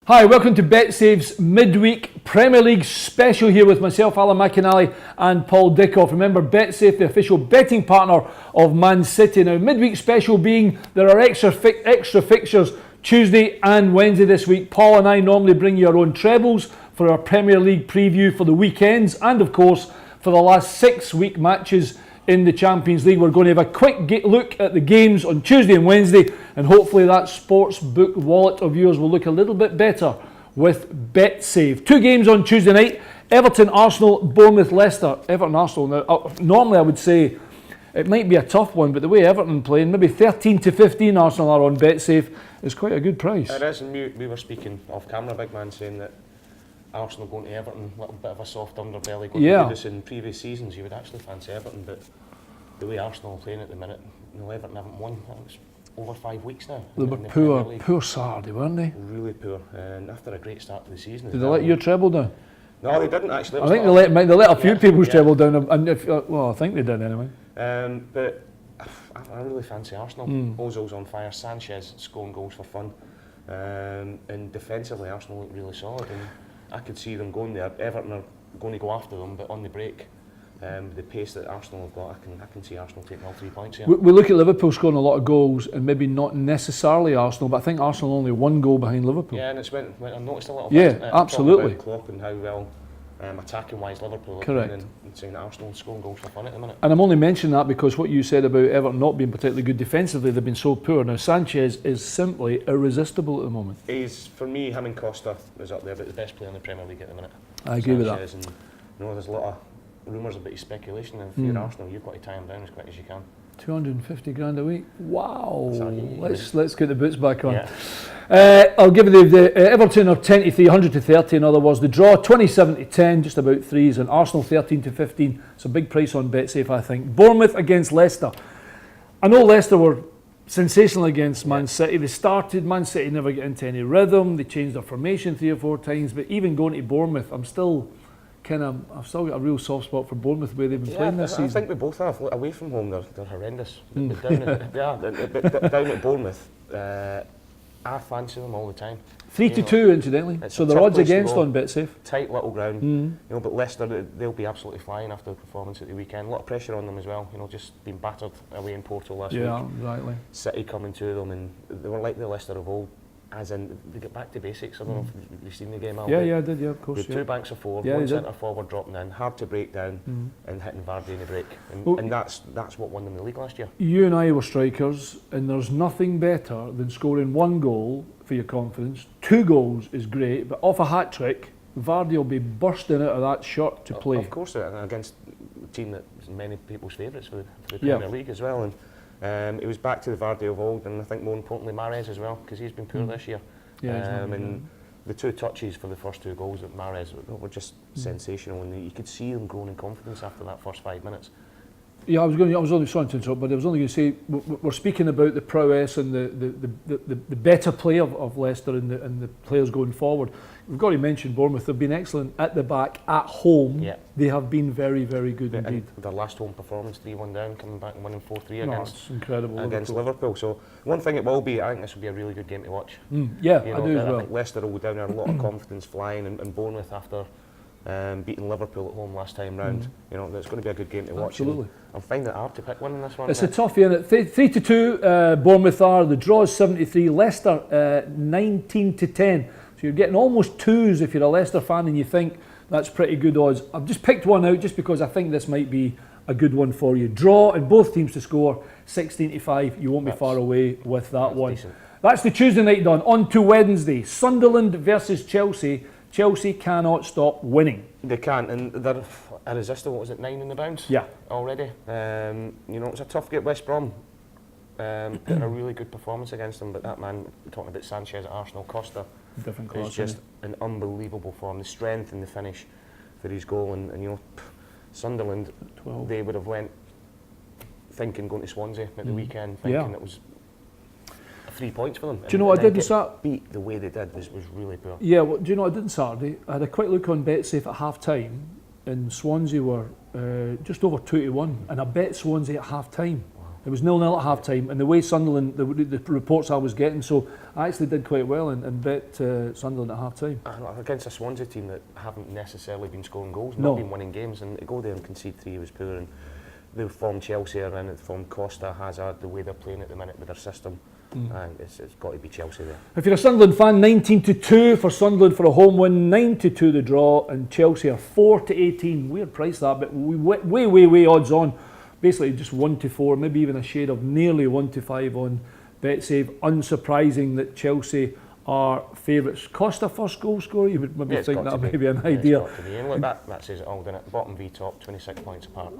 Hi, welcome to BetSafe's midweek Premier League special here with myself, Alan McInally and Paul Dickov. Remember, BetSafe, the official betting partner of Man City. Now, midweek special being there are extra fixtures Tuesday and Wednesday this week. Paul and I normally bring you our own trebles for our Premier League preview for the weekends and, of course, for the last 6-week matches in the Champions League. We're going to have a quick look at the games on Tuesday and Wednesday, and hopefully that sports book wallet of yours will look a little bit better with BetSafe. 2 games on Tuesday night: Everton, Arsenal, Bournemouth, Leicester. Everton, Arsenal. Now, normally I would say it might be a tough one, but the way Everton playing, maybe 13-15 Arsenal are on BetSafe, is quite a good price. It is, and we were speaking off camera, big man, saying that Arsenal going to Everton, a little bit of a soft underbelly. Going to do this in previous seasons, you would actually fancy Everton, but the way Arsenal are playing at the minute, Everton haven't won. It's over 5 weeks now. They were poor Saturday, weren't they? Really poor, and after a great start to the season. Did they let your treble down? No, they didn't actually. I think they let a few people's treble down, and I think they did anyway. But I really fancy Arsenal. Ozil's on fire, Sanchez scoring goals for fun, and defensively Arsenal look really solid. And I could see them going there. Everton are going to go after them, but on the break, the pace that Arsenal have got, I can see Arsenal taking all 3 points here. We look at Liverpool scoring a lot of goals, and maybe not necessarily Arsenal, but I think Arsenal only 1 goal behind Liverpool. Yeah, and it's went I noticed a little bit. Yeah, absolutely. About Klopp and how well attacking-wise Liverpool are Correct. playing, and saying that Arsenal scoring goals for fun at the minute. And I'm only mentioning that because what you said about Everton not being particularly good defensively, they've been so poor. Now, Sanchez is simply irresistible at the moment. He's, for me, him and Costa is up there, but the best player in the Premier League at the minute. I agree with that. And, there's a lot of rumours about his speculation, and if you're Arsenal, you've got to tie him down as quick as you can. 250 grand a week. Wow. Let's get the boots back on. Yeah. I'll give you the Everton are 10-3, 100-30. In other words, the draw 27-10, just about threes, and Arsenal 13-15. It's a big price on BetSafe, I think. Bournemouth against Leicester. I know Leicester were sensational against Man City. They started, Man City never get into any rhythm. They changed their formation 3 or 4 times. But even going to Bournemouth, I've still got a real soft spot for Bournemouth the way they've been playing this season. I think we both have. Away from home, they're horrendous. But down at Bournemouth, I fancy them all the time. 3-2, incidentally. So the odds against on BetSafe. Tight little ground. But Leicester, they'll be absolutely flying after the performance at the weekend. A lot of pressure on them as well. just being battered away in Porto last week. Yeah, exactly. City coming to them, and they were like the Leicester of old. As in, they get back to basics. I don't know if you've seen the game. Yeah, I did, of course. With 2 banks of 4, 1 centre forward dropping in, hard to break down, and hitting Vardy in the break. And that's what won them the league last year. You and I were strikers, and there's nothing better than scoring 1 goal for your confidence. 2 goals is great, but off a hat-trick, Vardy will be bursting out of that shirt to play. Of course, against a team that's many people's favourites for the Premier League as well. And it was back to the Vardy of old, and I think more importantly Mahrez as well, because he's been poor this year. And the 2 touches for the first 2 goals at Mahrez were just sensational, and you could see him growing in confidence after that first 5 minutes. Yeah, I was only sorry to interrupt, but I was only going to say we're speaking about the prowess and the better play of Leicester and the players going forward. We've got to mention Bournemouth. They've been excellent at the back, at home. Yeah. They have been very, very good indeed. Their last home performance, 3-1 down, coming back and winning 4-3 against Liverpool. Liverpool. So one thing it will be, I think this will be a really good game to watch. I do as well. I think Leicester will go down there a lot of confidence flying, and Bournemouth after beating Liverpool at home last time round. It's going to be a good game to watch. Absolutely. I'm finding it hard to pick one in this one. It's a toughie, isn't it? 3-2, Bournemouth are. The draw is 73. Leicester 19-10. So you're getting almost 2s if you're a Leicester fan and you think that's pretty good odds. I've just picked one out just because I think this might be a good one for you. Draw and both teams to score 16-5. You won't be far away with that one. Decent. That's the Tuesday night done. On to Wednesday. Sunderland versus Chelsea. Chelsea cannot stop winning. They can't, and they're irresistible. What was it, 9 in the bounce? Yeah. Already. It's a tough get. West Brom. Getting a really good performance against them, but that man, talking about Sanchez at Arsenal, Costa, is just an unbelievable form. The strength in the finish for his goal, and Sunderland, 12. They would have went thinking going to Swansea at the weekend, thinking it was 3 points for them. Do you know what I did on Saturday? Beat the way they did was really poor. Yeah, well, do you know what I did on Saturday? I had a quick look on BetSafe at half time, and Swansea were just over 2-1, and I bet Swansea at half time. It was 0-0 at half time, and the way Sunderland, the reports I was getting, so I actually did quite well and bet Sunderland at half time. Against a Swansea team that haven't necessarily been scoring goals, No. not been winning games, and to go there and concede 3 was poor. And the form Chelsea are in, the form Costa, Hazard, the way they're playing at the minute with their system, it's got to be Chelsea there. If you're a Sunderland fan, 19-2 for Sunderland for a home win, 9-2 the draw, and Chelsea are 4-18. Weird price that, but way odds on. Basically just 1-4, maybe even a shade of nearly 1-5 on BetSave. Unsurprising that Chelsea are favourites. Costa first goal scorer, you would maybe think that may be an idea. It's got to be. And look, that says it all, doesn't it? Bottom V top, 26 points apart.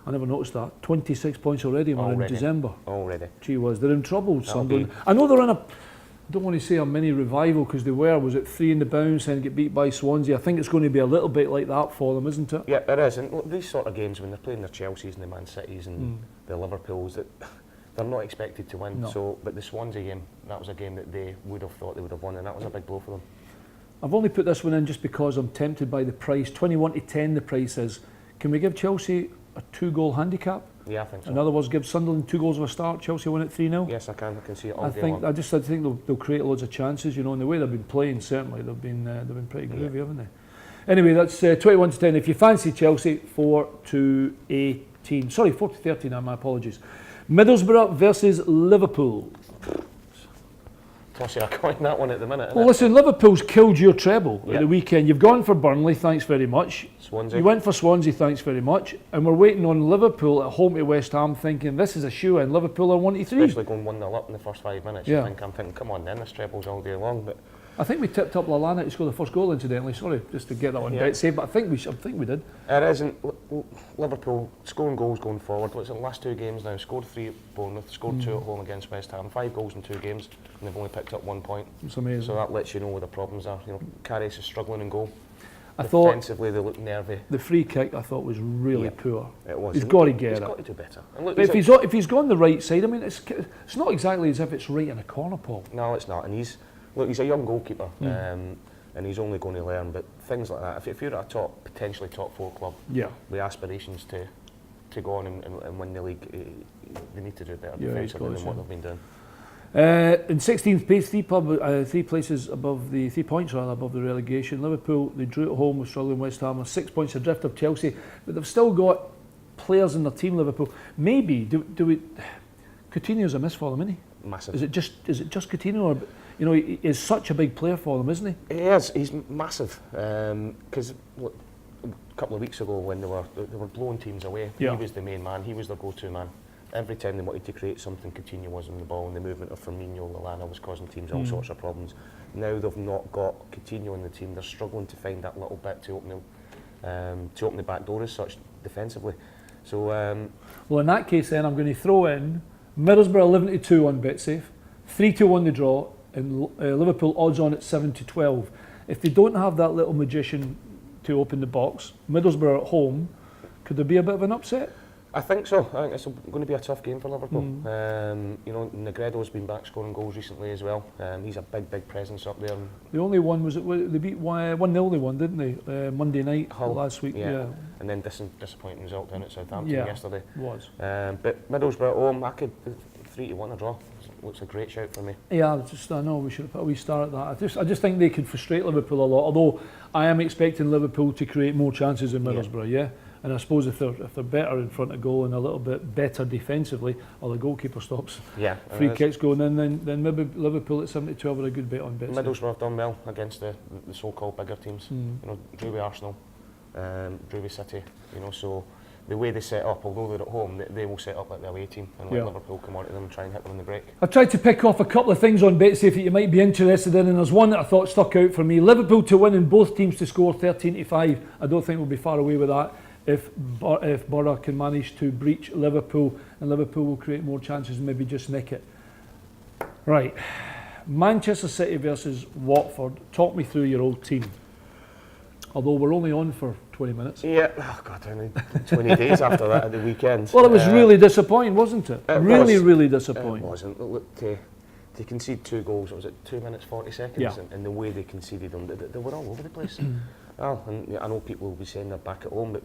I never noticed that. 26 points already, man, in December. Already. Gee whiz, they're in trouble, Sunderland. I know they're in I don't want to say a mini revival, because they was it 3 in the bounce and get beat by Swansea. I think it's going to be a little bit like that for them, isn't it? Yeah, it is. And look, these sort of games, when they're playing their Chelseas and the Man Cities and the Liverpools, they're not expected to win. No. So, but the Swansea game, that was a game that they would have thought they would have won, and that was a big blow for them. I've only put this one in just because I'm tempted by the price. 21-10 the price is. Can we give Chelsea a 2-goal handicap? Yeah, I think so. In other words, give Sunderland 2 goals of a start, Chelsea win it 3-0? Yes, I can see it all I day think long. I think they'll create loads of chances, you know, and the way they've been playing, certainly they've been pretty groovy, haven't they? Anyway, that's 21-10. If you fancy Chelsea, 4-18. Sorry, 4-13. My apologies. Middlesbrough versus Liverpool. Tossing a coin that one at the minute. Well, listen, Liverpool's killed your treble at the weekend. You've gone for Burnley, thanks very much. Swansea. You went for Swansea, thanks very much. And we're waiting on Liverpool at home to West Ham, thinking this is a shoe-in. Liverpool are 1-3. Especially going 1-0 up in the first 5 minutes. Yeah. I'm thinking, come on then, this treble's all day long. But I think we tipped up Lallana to score the first goal, incidentally. Sorry, just to get that on BetSave, but I think we did. It isn't. Liverpool scoring goals going forward. What's in the last 2 games now? Scored 3 at Bournemouth, scored 2 at home against West Ham. 5 goals in 2 games, and they've only picked up 1 point. It's amazing. So that lets you know where the problems are. You know, Carrius is struggling in goal. I thought defensively they look nervy. The free kick I thought was really poor. It was. He's got to get it. He's got to do better. And look, but if he's gone the right side, I mean, it's not exactly as if it's right in a corner, Paul. No, it's not. And he's a young goalkeeper, and he's only going to learn. But things like that, if you're at a potentially top 4 club, with aspirations to go on and win the league, they need to do better defensively than what they've been doing. In 16th place, 3 places above the 3 points above the relegation. Liverpool, they drew at home with struggling West Ham, with 6 points adrift of Chelsea, but they've still got players in their team. Liverpool, maybe do we? Coutinho's a miss for them, isn't he? Massive. Is it just Coutinho, or you know, he is such a big player for them, isn't he? He is. He's massive. Because a couple of weeks ago when they were blowing teams away, he was the main man. He was their go-to man. Every time they wanted to create something, Coutinho was on the ball, and the movement of Firmino, Lallana was causing teams all sorts of problems. Now they've not got Coutinho in the team. They're struggling to find that little bit to open the back door as such defensively. So, well, in that case, then I'm going to throw in Middlesbrough 11-2 on BetSafe, 3-1 the draw, and Liverpool odds on at 7-12. If they don't have that little magician to open the box, Middlesbrough at home, could there be a bit of an upset? I think so. I think it's going to be a tough game for Liverpool. You know, Negredo's been back scoring goals recently as well. He's a big presence up there. The only one was they beat 1-0 they won, didn't they? Monday night last week. Yeah. And then disappointing result down at Southampton yesterday. Was. But Middlesbrough at home, I could 3-1 a draw. Looks a great shout for me. Yeah, I know we should have put a wee start at that. I just think they could frustrate Liverpool a lot. Although I am expecting Liverpool to create more chances in Middlesbrough. Yeah. And I suppose if they're better in front of goal and a little bit better defensively, or the goalkeeper stops free kicks going in, then maybe Liverpool at 7-12 are a good bet on bets. Middlesbrough have done well against the so-called bigger teams. You know, drew with Arsenal, drew with City. You know, so the way they set up, although they're at home, they will set up like the away team and let Liverpool come on to them and try and hit them in the break. I've tried to pick off a couple of things on BetSafe that you might be interested in, and there's one that I thought stuck out for me. Liverpool to win and both teams to score 13-5. I don't think we'll be far away with that. If Borough can manage to breach Liverpool, and Liverpool will create more chances and maybe just nick it. Right, Manchester City versus Watford. Talk me through your old team. Although we're only on for 20 minutes. Yeah, oh God, only 20 days after that at the weekend. Well, it was really disappointing, wasn't it? Really disappointing. It wasn't. Look, to concede 2 goals, was it 2 minutes 40 seconds? And the way they conceded them, they were all over the place. And I know people will be saying they're back at home, but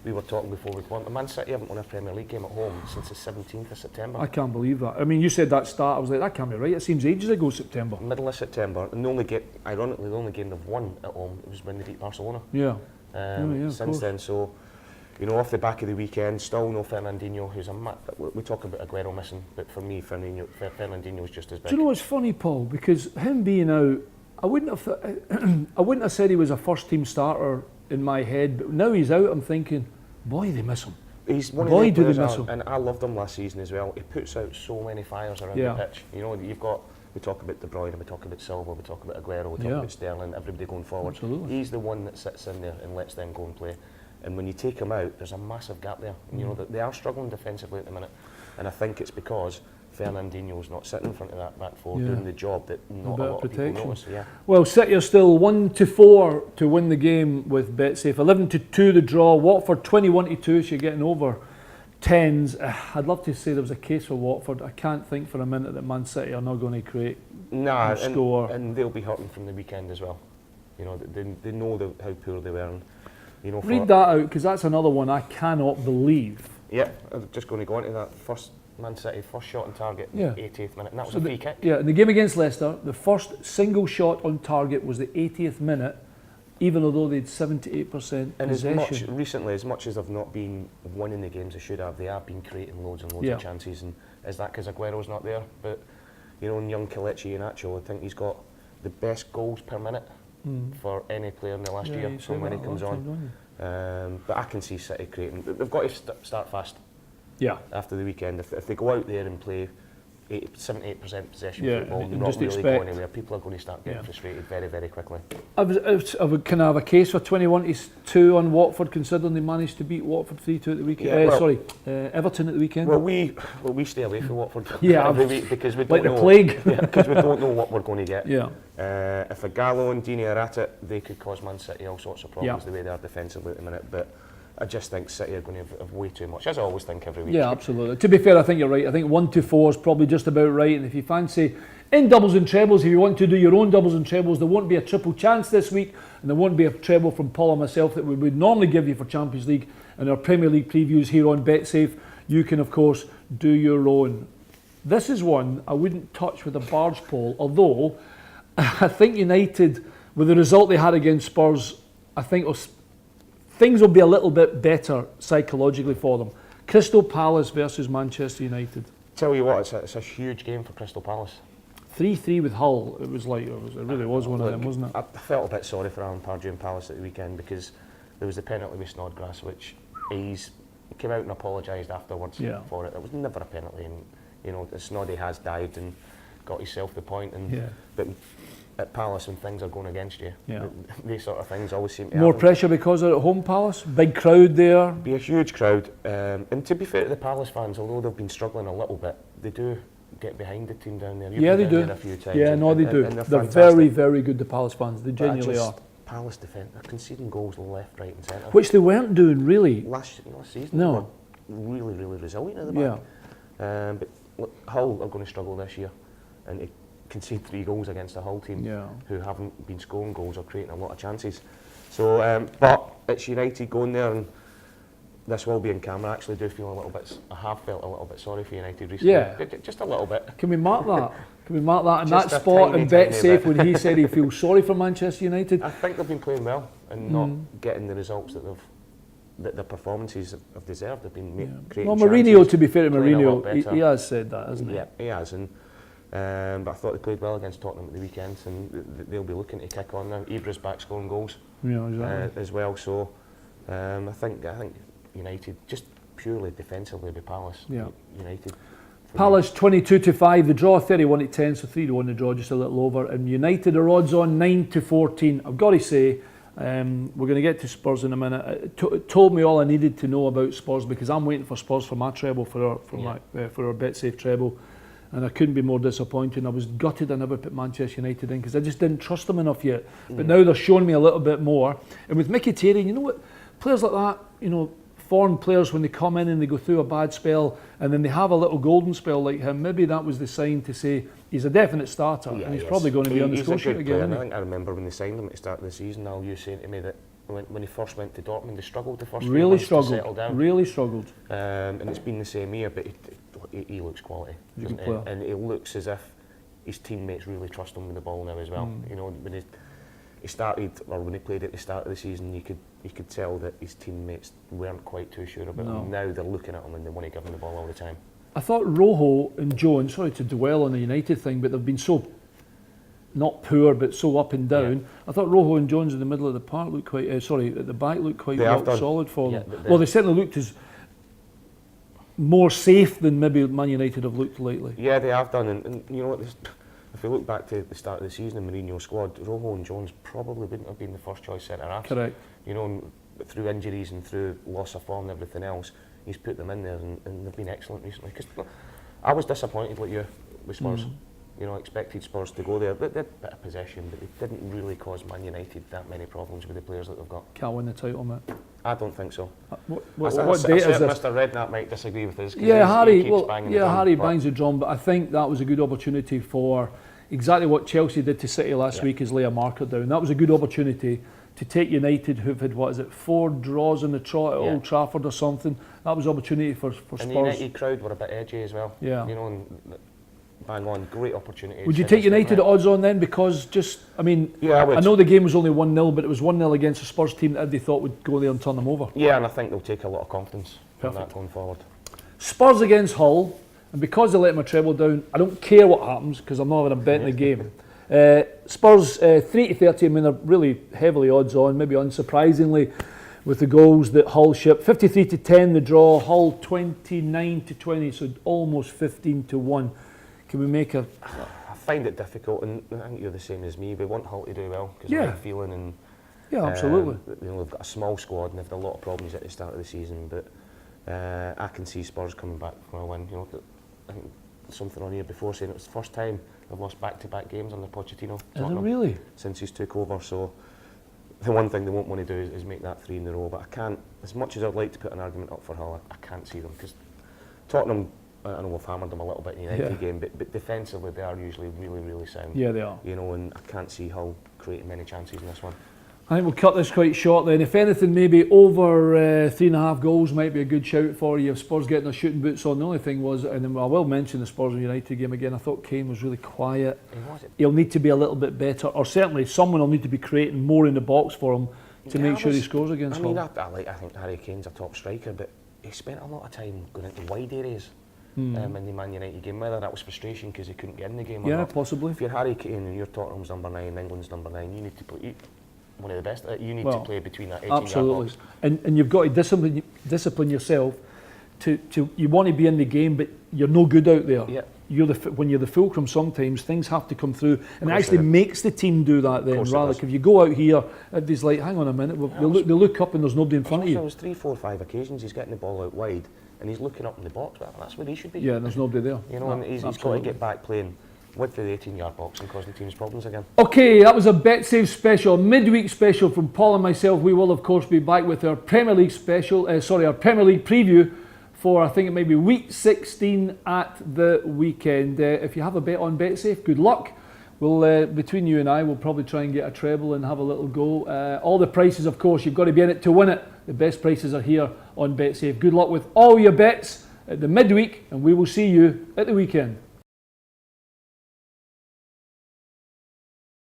we were talking before we won. Man City haven't won a Premier League game at home since the 17th of September. I can't believe that. I mean, you said that start. I was like, that can't be right. It seems ages ago, September. Middle of September. And ironically, the only game they've won at home was when they beat Barcelona. Yeah. Since then, so, you know, off the back of the weekend, still no Fernandinho, who's we talk about Aguero missing, but for me, Fernandinho is just as big. Do you know what's funny, Paul? Because him being out, I wouldn't have said he was a first team starter in my head, but now he's out, I'm thinking, boy, they miss him. He's one boy, of the do they miss him. And I loved him last season as well. He puts out so many fires around the pitch. You know, we talk about De Bruyne, we talk about Silva, we talk about Aguero, we talk about Sterling, everybody going forward. Absolutely. He's the one that sits in there and lets them go and play. And when you take him out, there's a massive gap there. And you know, they are struggling defensively at the minute. And I think it's because Fernandinho's not sitting in front of that back four doing the job that not a lot of people notice. Yeah. Well, City are still 1-4 to win the game with BetSafe. 11-2 the draw. Watford 21-2, so you're getting over 10s. I'd love to say there was a case for Watford. I can't think for a minute that Man City are not going to create score. And they'll be hurting from the weekend as well. You know, they know how poor they were. And, you know, read that out, because that's another one I cannot believe. Yeah, I'm just going to go into that. Man City, first shot on target in the 80th minute, and that was a free kick. Yeah, in the game against Leicester, the first single shot on target was the 80th minute, even although they had 78% possession. And as much as they've not been winning the games they should have, they have been creating loads and loads of chances. And is that because Aguero's not there? But, you know, in young Kelechi Iheanacho, I think he's got the best goals per minute for any player in the last year from when he comes on. But I can see City creating. They've got to start fast. Yeah. After the weekend, if they go out there and play 78% possession football, and not just really going anywhere, people are going to start getting frustrated very, very quickly. I can I have a case for 21-2 on Watford, considering they managed to beat Watford 3-2 at the weekend. Everton at the weekend. Well, we stay away from Watford every week because we don't know. Like the plague. Because we don't know what we're going to get. Yeah. If a Gallo and Dini are at it, they could cause Man City all sorts of problems the way they are defensively at the minute. But I just think City are going to have way too much, as I always think every week. Yeah, absolutely. To be fair, I think you're right. I think 1-4 is probably just about right. And if you fancy in doubles and trebles, if you want to do your own doubles and trebles, there won't be a triple chance this week, and there won't be a treble from Paul and myself that we would normally give you for Champions League and our Premier League previews here on BetSafe. You can, of course, do your own. This is one I wouldn't touch with a barge pole, although I think United, with the result they had against Spurs, I think things will be a little bit better psychologically for them. Crystal Palace versus Manchester United. Tell you what, it's a huge game for Crystal Palace. 3-3 with Hull. It really was one of them, wasn't it? I felt a bit sorry for Alan Pardew and Palace at the weekend because there was the penalty with Snodgrass, which he came out and apologised afterwards for it. It was never a penalty, and you know, Snoddy has dived and got himself the point. But at Palace, when things are going against you, these sort of things always seem to more happen. Pressure because they're at home, Palace? Big crowd there? Be a huge crowd. And to be fair to the Palace fans, although they've been struggling a little bit, they do get behind the team down there. They do. A few times they do. They're very, very good, the Palace fans. They genuinely are. Palace defence, they're conceding goals left, right and centre. Which they weren't doing, really. Last season, they were really, really resilient at the back. But look, Hull are going to struggle this year. And to concede 3 goals against a Hull team who haven't been scoring goals or creating a lot of chances. So, but it's United going there, and this will be in camera. I actually do feel a little bit, I have felt a little bit sorry for United recently. Yeah. Just a little bit. Can we mark that? Can we mark that in that spot in BetSafe when he said he feels sorry for Manchester United? I think they've been playing well and not getting the results that their performances have deserved. They've been creating chances. Well, Mourinho, to be fair to Mourinho, he has said that, hasn't he? Yeah, he has. And but I thought they played well against Tottenham at the weekend, and they'll be looking to kick on now. Ibra's back scoring goals as well. So I think United, just purely defensively, with Palace. United. Palace 22-5, the draw 31-10, so 3-1 the draw, just a little over. And United are odds on 9-14. I've got to say, we're going to get to Spurs in a minute. It told me all I needed to know about Spurs, because I'm waiting for Spurs for my treble, for our BetSafe treble. And I couldn't be more disappointed. I was gutted I never put Manchester United in, because I just didn't trust them enough yet. But now they're showing me a little bit more. And with Mkhitaryan, you know what, players like that, you know, foreign players, when they come in and they go through a bad spell and then they have a little golden spell like him, maybe that was the sign to say he's a definite starter, and he's probably going to be on the score sheet again. I think I remember when they signed him at the start of the season, Al, you saying to me that when he first went to Dortmund, he struggled the first really few months to settle down. Really struggled. And it's been the same here, but he looks quality, doesn't he? And he looks as if his teammates really trust him with the ball now as well. You know, when he started, or when he played at the start of the season, you could tell that his teammates weren't quite too sure about him. Now they're looking at him and they want to give him the ball all the time. I thought Rojo and Jones, sorry to dwell on the United thing, but they've been so, not poor, but so up and down. Yeah. I thought Rojo and Jones in the middle of the park looked quite, at the back looked quite solid for them. Well, they certainly looked as more safe than maybe Man United have looked lately. Yeah, they have done, and you know what, if we look back to the start of the season, the Mourinho squad, Rojo and Jones probably wouldn't have been the first choice centre-halves. Correct. You know, through injuries and through loss of form and everything else, he's put them in there, and they've been excellent recently. Because I was disappointed like you with Spurs. You know, expected Spurs to go there. They had a bit of possession, but they didn't really cause Man United that many problems with the players that they've got. Can't win the title, mate. I don't think so. What date is this? Mr. Redknapp might disagree with us. Yeah, Harry Harry bangs the drum, but I think that was a good opportunity for exactly what Chelsea did to City last week, is lay a marker down. That was a good opportunity to take United, who've had, 4 draws in the trot at Old Trafford or something. That was an opportunity for Spurs. And the United crowd were a bit edgy as well. Yeah. You know, and bang on, great opportunity. Would you take United odds on then? Because I know the game was only 1-0, but it was 1-0 against a Spurs team that they thought would go there and turn them over. Yeah, and I think they'll take a lot of confidence from that going forward. Spurs against Hull, and because they let my treble down, I don't care what happens because I'm not having a bet in the game. Spurs 3-30, I mean, they're really heavily odds on, maybe unsurprisingly, with the goals that Hull shipped. 53-10 the draw, Hull 29-20, so almost 15-1. Can we make a... I find it difficult, and I think you're the same as me. We want Hull to do well, because I like feeling, and absolutely. You know, they've got a small squad and they've had a lot of problems at the start of the season, but I can see Spurs coming back for a win. You know, I think something on here before saying it was the first time they've lost back-to-back games under Pochettino. Is it really? Since he's took over, so the one thing they won't want to do is make that 3 in a row, but I can't, as much as I'd like to put an argument up for Hull, I can't see them, because Tottenham, I know we've hammered them a little bit in the United game, but defensively they are usually really, really sound. Yeah, they are. You know, and I can't see Hull creating many chances in this one. I think we'll cut this quite short then. If anything, maybe over 3.5 goals might be a good shout for you. If Spurs getting their shooting boots on. The only thing was, and then I will mention the Spurs and United game again, I thought Kane was really quiet. He'll need to be a little bit better, or certainly someone will need to be creating more in the box for him to make sure he scores against Hull. I think Harry Kane's a top striker, but he spent a lot of time going into wide areas. In the Man United game, whether that was frustration because he couldn't get in the game or not. Possibly. If you're Harry Kane and you're Tottenham's number 9, England's number 9, you need to play one of the best. You need to play between that 18-yard box. And you've got to discipline yourself. You want to be in the game, but you're no good out there. Yeah. When you're the fulcrum, sometimes things have to come through, and it actually makes the team do that. Then, rather, if you go out here, it's like, hang on a minute, they look up and there's nobody in front of you. There was 3, 4, 5 occasions he's getting the ball out wide. And he's looking up in the box, well, that's where he should be. Yeah, there's nobody there. You know, and he's got to get back playing with the 18-yard box and causing teams problems again. Okay, that was a BetSafe special, midweek special from Paul and myself. We will, of course, be back with our Premier League special, our Premier League preview for, I think it may be week 16 at the weekend. If you have a bet on BetSafe, good luck. We'll, between you and I, we'll probably try and get a treble and have a little go. All the prices, of course, you've got to be in it to win it. The best prices are here on BetSafe. Good luck with all your bets at the midweek, and we will see you at the weekend.